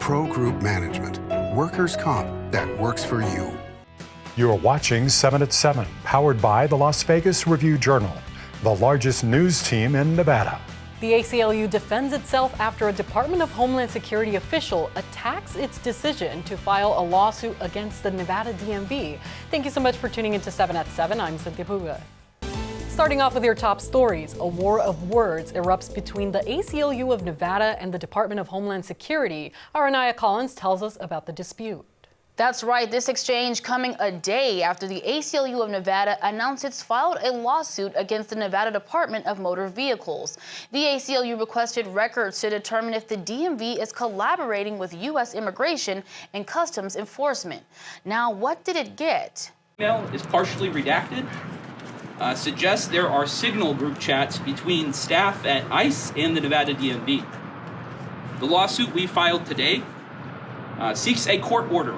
Pro Group Management. Workers' comp that works for you. You're watching 7 at 7, powered by the Las Vegas Review-Journal, the largest news team in Nevada. The ACLU defends itself after a Department of Homeland Security official attacks its decision to file a lawsuit against the Nevada DMV. Thank you so much for tuning into 7 at 7. I'm Cynthia Puga. Starting off with your top stories, a war of words erupts between the ACLU of Nevada and the Department of Homeland Security. Our Anaya Collins tells us about the dispute. That's right. This exchange coming a day after the ACLU of Nevada announced it's filed a lawsuit against the Nevada Department of Motor Vehicles. The ACLU requested records to determine if the DMV is collaborating with U.S. Immigration and Customs Enforcement. Now, what did it get? Email is partially redacted. Suggests there are signal group chats between staff at ICE and the Nevada DMV. The lawsuit we filed today seeks a court order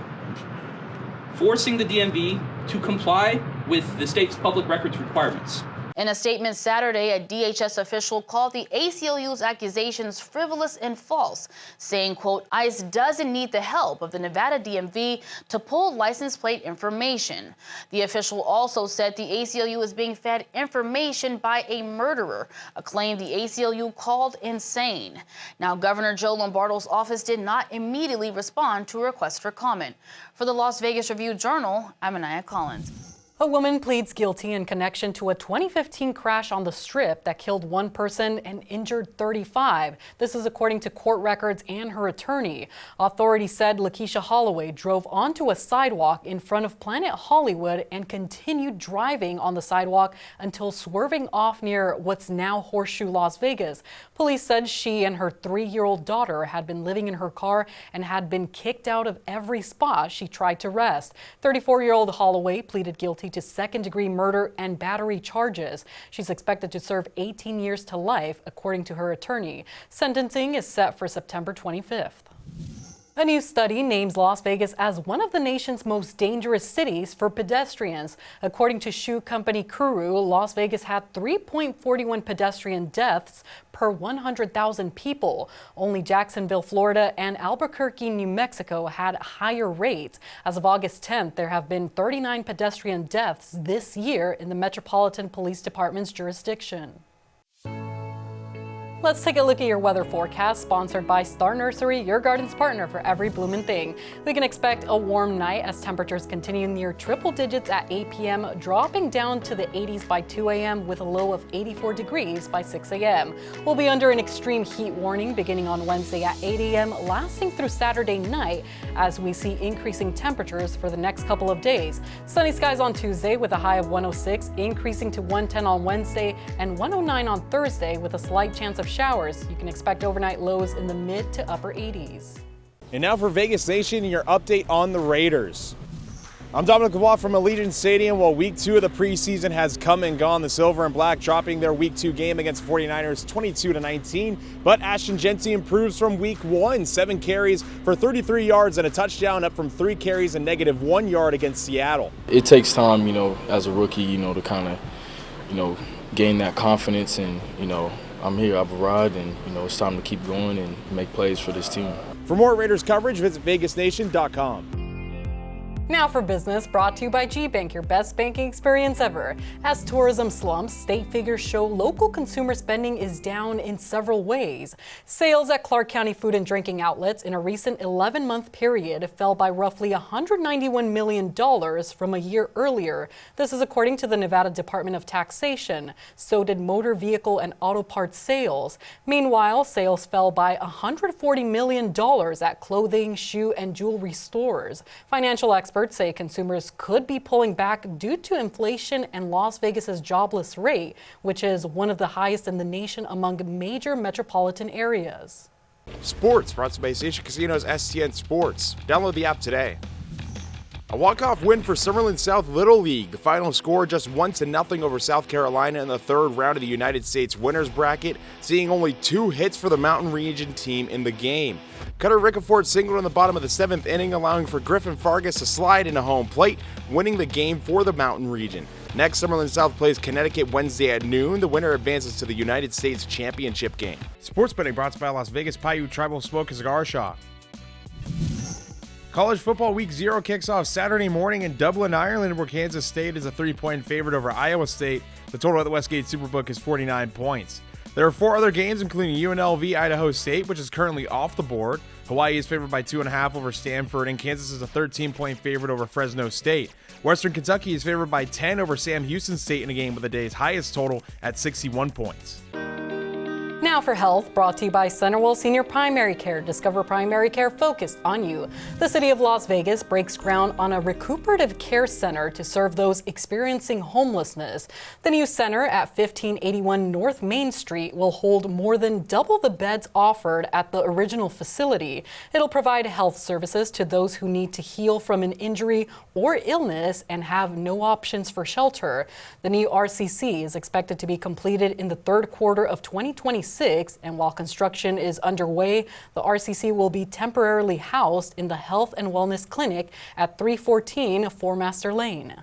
forcing the DMV to comply with the state's public records requirements. In a statement Saturday, a DHS official called the ACLU's accusations frivolous and false, saying, quote, ICE doesn't need the help of the Nevada DMV to pull license plate information. The official also said the ACLU is being fed information by a murderer, a claim the ACLU called insane. Now, Governor Joe Lombardo's office did not immediately respond to a request for comment. For the Las Vegas Review-Journal, I'm Anaya Collins. A woman pleads guilty in connection to a 2015 crash on the Strip that killed one person and injured 35. This is according to court records and her attorney. Authorities said Lakeisha Holloway drove onto a sidewalk in front of Planet Hollywood and continued driving on the sidewalk until swerving off near what's now Horseshoe Las Vegas. Police said she and her 3-year-old daughter had been living in her car and had been kicked out of every spot she tried to rest. 34-year-old Holloway pleaded guilty to second-degree murder and battery charges. She's expected to serve 18 years to life, according to her attorney. Sentencing is set for September 25th. A new study names Las Vegas as one of the nation's most dangerous cities for pedestrians. According to shoe company Kuru, Las Vegas had 3.41 pedestrian deaths per 100,000 people. Only Jacksonville, Florida, and Albuquerque, New Mexico had higher rates. As of August 10th, there have been 39 pedestrian deaths this year in the Metropolitan Police Department's jurisdiction. Let's take a look at your weather forecast, sponsored by Star Nursery, your garden's partner for every bloomin' thing. We can expect a warm night as temperatures continue near triple digits at 8 p.m., dropping down to the 80s by 2 a.m. with a low of 84 degrees by 6 a.m. We'll be under an extreme heat warning beginning on Wednesday at 8 a.m., lasting through Saturday night as we see increasing temperatures for the next couple of days. Sunny skies on Tuesday with a high of 106, increasing to 110 on Wednesday and 109 on Thursday with a slight chance of showers. You can expect overnight lows in the mid to upper 80s. And now for Vegas Nation, your update on the Raiders. I'm Dominic Lavoie from Allegiant Stadium. Well, week 2 of the preseason has come and gone. The Silver and Black dropping their week 2 game against 49ers 22-19. But Ashton Jeanty improves from week 1. 7 carries for 33 yards and a touchdown, up from 3 carries and -1 yard against Seattle. It takes time, as a rookie, to kind of, gain that confidence. And, I'm here, I've arrived, and, it's time to keep going and make plays for this team. For more Raiders coverage, visit vegasnation.com. Now for business, brought to you by GBank, your best banking experience ever. As tourism slumps, state figures show local consumer spending is down in several ways. Sales at Clark County food and drinking outlets in a recent 11-month period fell by roughly $191 million from a year earlier. This is according to the Nevada Department of Taxation. So did motor vehicle and auto parts sales. Meanwhile, sales fell by $140 million at clothing, shoe, and jewelry stores. Financial experts say consumers could be pulling back due to inflation and Las Vegas's jobless rate, which is one of the highest in the nation among major metropolitan areas. Sports brought to you by Station Casinos STN Sports. Download the app today. A walk-off win for Summerlin South Little League. The final score just 1-0 over South Carolina in the third round of the United States winners bracket, seeing only 2 hits for the Mountain Region team in the game. Cutter Ricafort singled in the bottom of the 7th inning, allowing for Griffin Fargas to slide into home plate, winning the game for the Mountain Region. Next, Summerlin South plays Connecticut Wednesday at noon. The winner advances to the United States Championship game. Sports betting brought to you by Las Vegas Paiute Tribal Smoke and Cigar Shop. College football week 0 kicks off Saturday morning in Dublin, Ireland, where Kansas State is a 3-point favorite over Iowa State. The total at the Westgate Superbook is 49 points. There are 4 other games, including UNLV Idaho State, which is currently off the board. Hawaii is favored by 2.5 over Stanford, and Kansas is a 13-point favorite over Fresno State. Western Kentucky is favored by 10 over Sam Houston State in a game with the day's highest total at 61 points. Now for health, brought to you by Centerwell Senior Primary Care. Discover primary care focused on you. The city of Las Vegas breaks ground on a recuperative care center to serve those experiencing homelessness. The new center at 1581 North Main Street will hold more than double the beds offered at the original facility. It'll provide health services to those who need to heal from an injury or illness and have no options for shelter. The new RCC is expected to be completed in the third quarter of 2026. And while construction is underway, the RCC will be temporarily housed in the Health and Wellness Clinic at 314 Four Master Lane.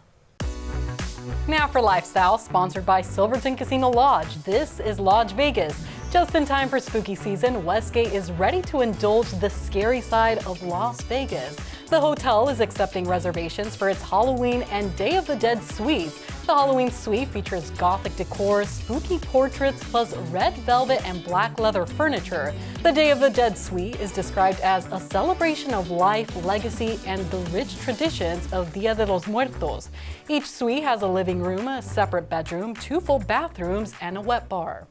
Now for lifestyle, sponsored by Silverton Casino Lodge. This is Lodge Vegas. Just in time for spooky season, Westgate is ready to indulge the scary side of Las Vegas. The hotel is accepting reservations for its Halloween and Day of the Dead suites. The Halloween suite features gothic decor, spooky portraits, plus red velvet and black leather furniture. The Day of the Dead suite is described as a celebration of life, legacy, and the rich traditions of Dia de los Muertos. Each suite has a living room, a separate bedroom, 2 full bathrooms, and a wet bar.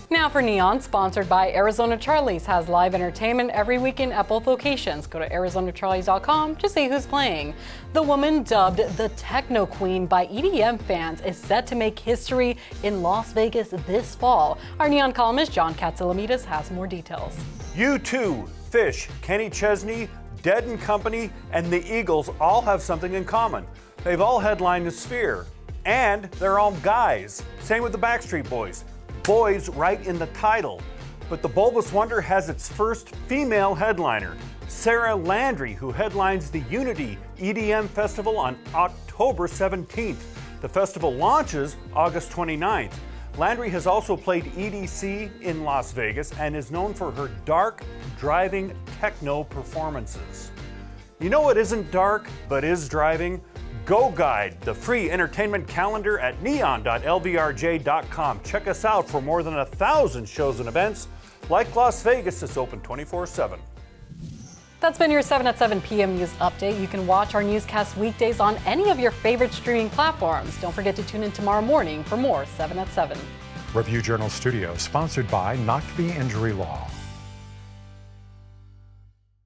Now for Neon, sponsored by Arizona Charlie's, has live entertainment every weekend at both locations. Go to ArizonaCharlies.com to see who's playing. The woman dubbed the Techno Queen by EDM fans is set to make history in Las Vegas this fall. Our Neon columnist John Katsilometes has more details. U2, Fish, Kenny Chesney, Dead & Company, and the Eagles all have something in common. They've all headlined the Sphere, and they're all guys. Same with the Backstreet Boys. Boys right in the title. But the Bulbous Wonder has its first female headliner, Sarah Landry, who headlines the Unity EDM Festival on October 17th. The festival launches August 29th. Landry has also played EDC in Las Vegas and is known for her dark, driving techno performances. You know what isn't dark, but is driving? Go Guide, the free entertainment calendar at neon.lvrj.com. Check us out for more than 1,000 shows and events. Like Las Vegas, it's open 24/7. That's been your 7 at 7 p.m. news update. You can watch our newscast weekdays on any of your favorite streaming platforms. Don't forget to tune in tomorrow morning for more 7 at 7. Review Journal Studio, sponsored by Knock the Injury Law.